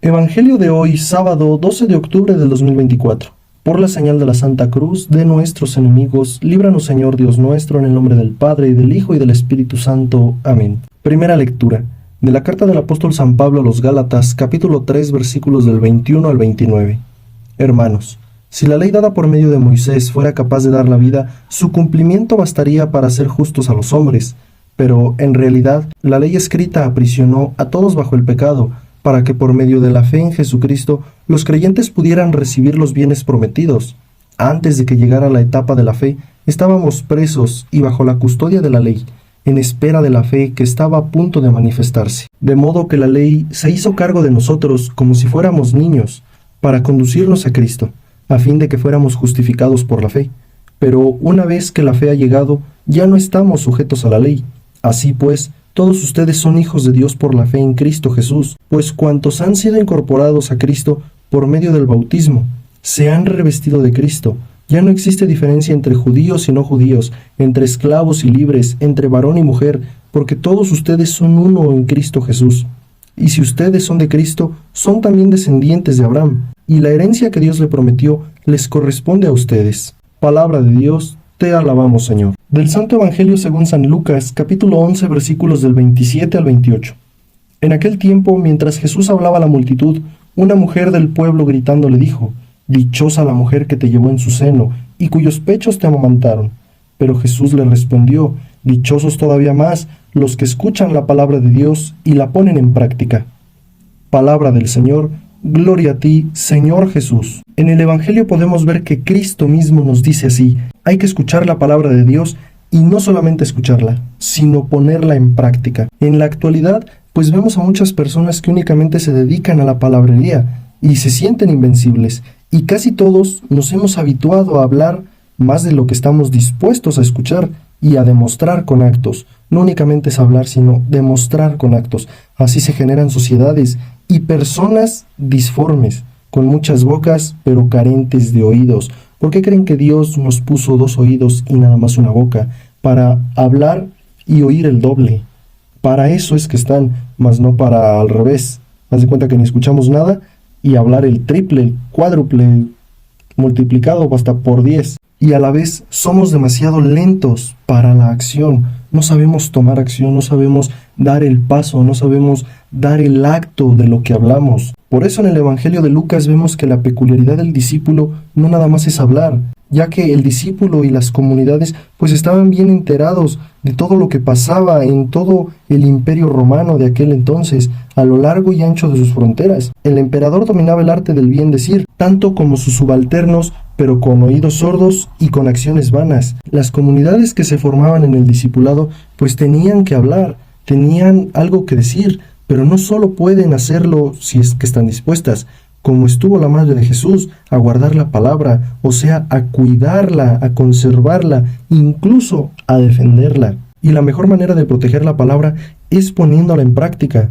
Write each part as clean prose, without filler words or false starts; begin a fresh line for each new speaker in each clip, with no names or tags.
Evangelio de hoy, sábado 12 de octubre del 2024. Por la señal de la Santa Cruz de nuestros enemigos, líbranos, Señor Dios nuestro, en el nombre del Padre, y del Hijo, y del Espíritu Santo. Amén. Primera lectura de la carta del apóstol San Pablo a los Gálatas, capítulo 3, versículos del 21 al 29. Hermanos, si la ley dada por medio de Moisés fuera capaz de dar la vida, su cumplimiento bastaría para hacer justos a los hombres. Pero, en realidad, la ley escrita aprisionó a todos bajo el pecado, para que por medio de la fe en Jesucristo los creyentes pudieran recibir los bienes prometidos. Antes de que llegara la etapa de la fe, estábamos presos y bajo la custodia de la ley, en espera de la fe que estaba a punto de manifestarse. De modo que la ley se hizo cargo de nosotros como si fuéramos niños, para conducirnos a Cristo, a fin de que fuéramos justificados por la fe. Pero una vez que la fe ha llegado, ya no estamos sujetos a la ley. Así pues, todos ustedes son hijos de Dios por la fe en Cristo Jesús, pues cuantos han sido incorporados a Cristo por medio del bautismo, se han revestido de Cristo. Ya no existe diferencia entre judíos y no judíos, entre esclavos y libres, entre varón y mujer, porque todos ustedes son uno en Cristo Jesús. Y si ustedes son de Cristo, son también descendientes de Abraham, y la herencia que Dios le prometió les corresponde a ustedes. Palabra de Dios. Te alabamos, Señor. Del Santo Evangelio según San Lucas, capítulo 11, versículos del 27 al 28. En aquel tiempo, mientras Jesús hablaba a la multitud, una mujer del pueblo gritando le dijo: «Dichosa la mujer que te llevó en su seno, y cuyos pechos te amamantaron». Pero Jesús le respondió: «Dichosos todavía más los que escuchan la palabra de Dios y la ponen en práctica». Palabra del Señor. Gloria a ti, Señor Jesús. En el Evangelio podemos ver que Cristo mismo nos dice así: hay que escuchar la palabra de Dios y no solamente escucharla, sino ponerla en práctica. En la actualidad, pues vemos a muchas personas que únicamente se dedican a la palabrería y se sienten invencibles, y casi todos nos hemos habituado a hablar más de lo que estamos dispuestos a escuchar y a demostrar con actos. No únicamente es hablar, sino demostrar con actos. Así se generan sociedades y personas disformes, con muchas bocas, pero carentes de oídos. ¿Por qué creen que Dios nos puso 2 oídos y nada más una boca? Para hablar y oír el doble. Para eso es que están, mas no para al revés. Haz de cuenta que ni escuchamos nada y hablar el triple, el cuádruple, multiplicado hasta por 10. Y a la vez somos demasiado lentos para la acción. No sabemos tomar acción, no sabemos dar el paso, no sabemos dar el acto de lo que hablamos. Por eso en el Evangelio de Lucas vemos que la peculiaridad del discípulo no nada más es hablar, ya que el discípulo y las comunidades pues estaban bien enterados de todo lo que pasaba en todo el imperio romano de aquel entonces, a lo largo y ancho de sus fronteras. El emperador dominaba el arte del bien decir, tanto como sus subalternos, pero con oídos sordos y con acciones vanas. Las comunidades que se formaban en el discipulado pues tenían que hablar, tenían algo que decir, pero no solo pueden hacerlo si es que están dispuestas, como estuvo la Madre de Jesús, a guardar la palabra, o sea, a cuidarla, a conservarla, incluso a defenderla. Y la mejor manera de proteger la palabra es poniéndola en práctica.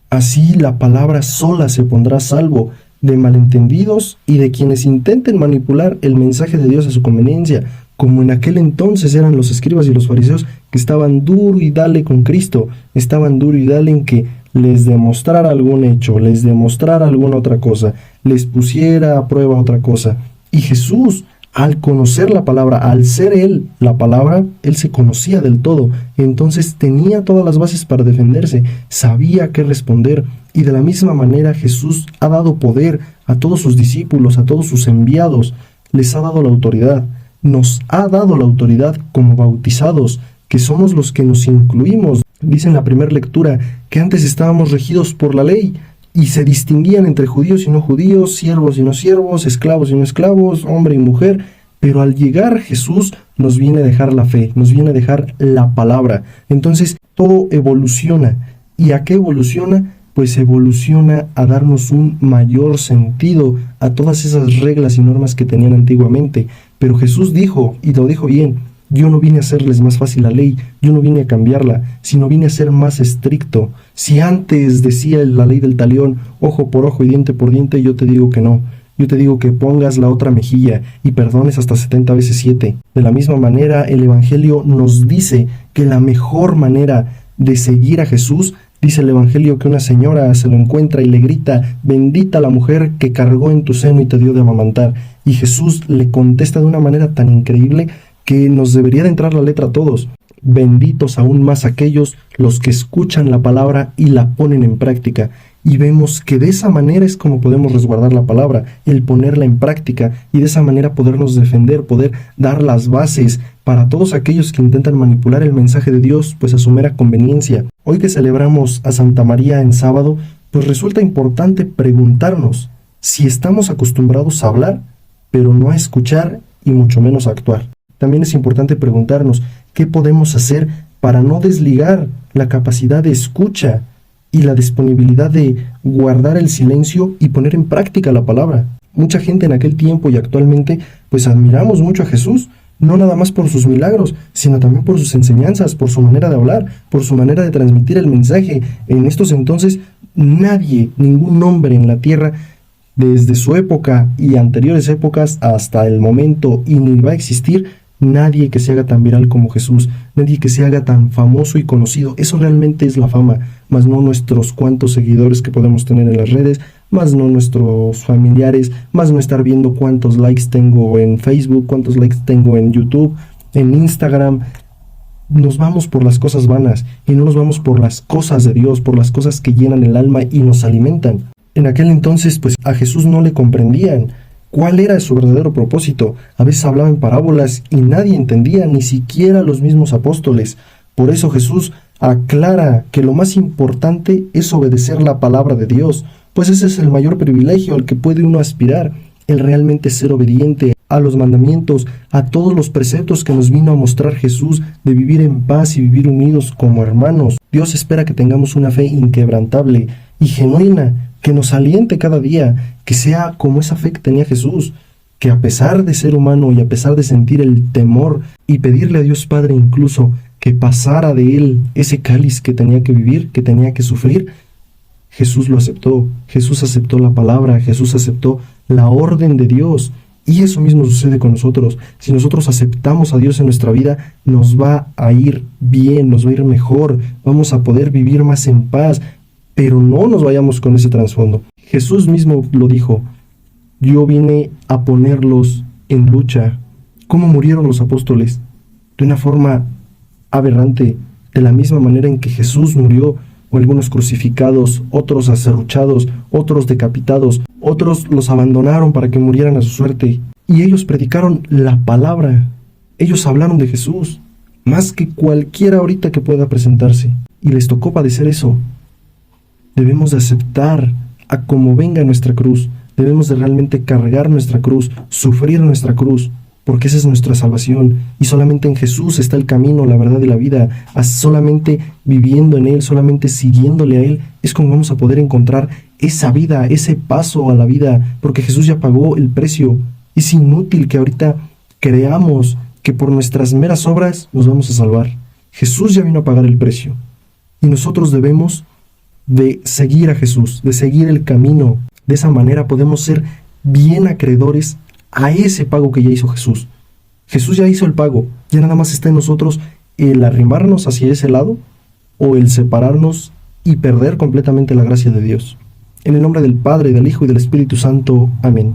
Así la palabra sola se pondrá a salvo de malentendidos y de quienes intenten manipular el mensaje de Dios a su conveniencia, como en aquel entonces eran los escribas y los fariseos, que estaban duro y dale con Cristo, estaban duro y dale en que les demostrara algún hecho, les demostrara alguna otra cosa, les pusiera a prueba otra cosa. Y Jesús, al conocer la palabra, al ser Él la palabra, Él se conocía del todo, entonces tenía todas las bases para defenderse, sabía qué responder, y de la misma manera Jesús ha dado poder a todos sus discípulos, a todos sus enviados, les ha dado la autoridad, nos ha dado la autoridad como bautizados, que somos los que nos incluimos. Dice en la primera lectura que antes estábamos regidos por la ley y se distinguían entre judíos y no judíos, siervos y no siervos, esclavos y no esclavos, hombre y mujer, pero al llegar Jesús nos viene a dejar la fe, nos viene a dejar la palabra. Entonces todo evoluciona. ¿Y a qué evoluciona? Pues evoluciona a darnos un mayor sentido a todas esas reglas y normas que tenían antiguamente. Pero Jesús dijo, y lo dijo bien: yo no vine a hacerles más fácil la ley, yo no vine a cambiarla, sino vine a ser más estricto. Si antes decía la ley del talión, ojo por ojo y diente por diente, yo te digo que no. Yo te digo que pongas la otra mejilla y perdones hasta 70 veces 7. De la misma manera, el Evangelio nos dice que la mejor manera de seguir a Jesús Dice el Evangelio que una señora se lo encuentra y le grita: bendita la mujer que cargó en tu seno y te dio de amamantar. Y Jesús le contesta de una manera tan increíble que nos debería de entrar la letra a todos. Benditos aún más aquellos los que escuchan la palabra y la ponen en práctica. Y vemos que de esa manera es como podemos resguardar la palabra, el ponerla en práctica, y de esa manera podernos defender, poder dar las bases para todos aquellos que intentan manipular el mensaje de Dios, pues a su mera conveniencia. Hoy que celebramos a Santa María en sábado, pues resulta importante preguntarnos si estamos acostumbrados a hablar, pero no a escuchar y mucho menos a actuar. También es importante preguntarnos qué podemos hacer para no desligar la capacidad de escucha y la disponibilidad de guardar el silencio y poner en práctica la palabra. Mucha gente en aquel tiempo y actualmente pues admiramos mucho a Jesús, no nada más por sus milagros, sino también por sus enseñanzas, por su manera de hablar, por su manera de transmitir el mensaje. En estos entonces nadie, ningún hombre en la tierra, desde su época y anteriores épocas hasta el momento, y ni va a existir nadie que se haga tan viral como Jesús, nadie que se haga tan famoso y conocido. Eso realmente es la fama, más no nuestros cuantos seguidores que podemos tener en las redes, más no nuestros familiares, más no estar viendo cuántos likes tengo en Facebook, cuántos likes tengo en YouTube, en Instagram. Nos vamos por las cosas vanas y no nos vamos por las cosas de Dios, por las cosas que llenan el alma y nos alimentan. En aquel entonces, pues a Jesús no le comprendían. ¿Cuál era su verdadero propósito? A veces hablaba en parábolas y nadie entendía, ni siquiera los mismos apóstoles. Por eso Jesús aclara que lo más importante es obedecer la palabra de Dios, pues ese es el mayor privilegio al que puede uno aspirar, el realmente ser obediente a los mandamientos, a todos los preceptos que nos vino a mostrar Jesús, de vivir en paz y vivir unidos como hermanos. Dios espera que tengamos una fe inquebrantable y genuina, que nos aliente cada día, que sea como esa fe que tenía Jesús, que a pesar de ser humano y a pesar de sentir el temor y pedirle a Dios Padre incluso que pasara de él ese cáliz que tenía que vivir, que tenía que sufrir, Jesús lo aceptó. Jesús aceptó la palabra, Jesús aceptó la orden de Dios. Y eso mismo sucede con nosotros. Si nosotros aceptamos a Dios en nuestra vida, nos va a ir bien, nos va a ir mejor, vamos a poder vivir más en paz. Pero no nos vayamos con ese trasfondo. Jesús mismo lo dijo: yo vine a ponerlos en lucha. ¿Cómo murieron los apóstoles? De una forma aberrante, de la misma manera en que Jesús murió, o algunos crucificados, otros aserruchados, otros decapitados, otros los abandonaron para que murieran a su suerte. Y ellos predicaron la palabra. Ellos hablaron de Jesús, más que cualquiera ahorita que pueda presentarse. Y les tocó padecer eso. Debemos de aceptar a como venga nuestra cruz. Debemos de realmente cargar nuestra cruz, sufrir nuestra cruz, porque esa es nuestra salvación. Y solamente en Jesús está el camino, la verdad y la vida. Solamente viviendo en Él, solamente siguiéndole a Él, es como vamos a poder encontrar esa vida, ese paso a la vida, porque Jesús ya pagó el precio. Es inútil que ahorita creamos que por nuestras meras obras nos vamos a salvar. Jesús ya vino a pagar el precio. Y nosotros debemos de seguir a Jesús, de seguir el camino. De esa manera podemos ser bien acreedores a ese pago que ya hizo Jesús. Jesús ya hizo el pago, ya nada más está en nosotros el arrimarnos hacia ese lado o el separarnos y perder completamente la gracia de Dios. En el nombre del Padre, del Hijo y del Espíritu Santo. Amén.